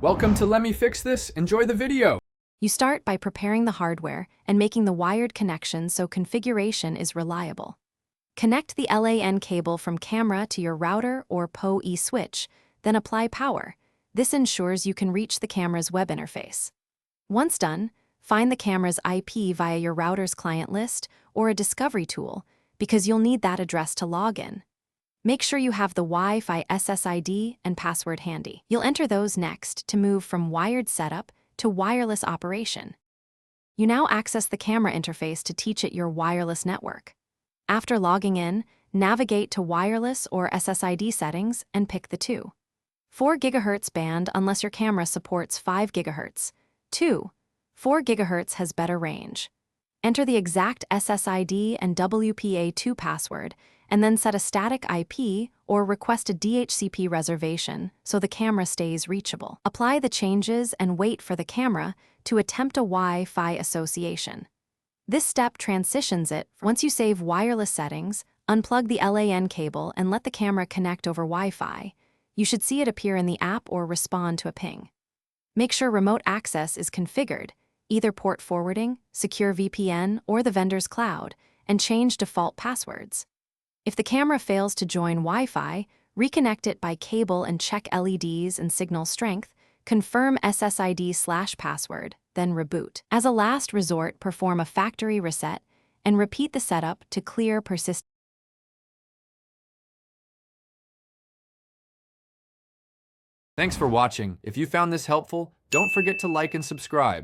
Welcome to Let Me Fix This. Enjoy the video. You start by preparing the hardware and making the wired connection so configuration is reliable. Connect the LAN cable from camera to your router or PoE switch, then apply power. This ensures you can reach the camera's web interface. Once done, find the camera's IP via your router's client list or a discovery tool, because you'll need that address to log in. Make sure you have the Wi-Fi SSID and password handy. You'll enter those next to move from wired setup to wireless operation. You now access the camera interface to teach it your wireless network. After logging in, navigate to wireless or SSID settings and pick the 4 GHz band unless your camera supports 5 GHz. 4 GHz has better range. Enter the exact SSID and WPA2 password, and then set a static IP or request a DHCP reservation so the camera stays reachable. Apply the changes and wait for the camera to attempt a Wi-Fi association. This step transitions it. Once you save wireless settings, unplug the LAN cable and let the camera connect over Wi-Fi. You should see it appear in the app or respond to a ping. Make sure remote access is configured, either port forwarding, secure VPN, or the vendor's cloud, and change default passwords. If the camera fails to join Wi-Fi, reconnect it by cable and check LEDs and signal strength, confirm SSID/password, then reboot. As a last resort, perform a factory reset and repeat the setup to clear persistent. Thanks for watching. If you found this helpful, don't forget to like and subscribe.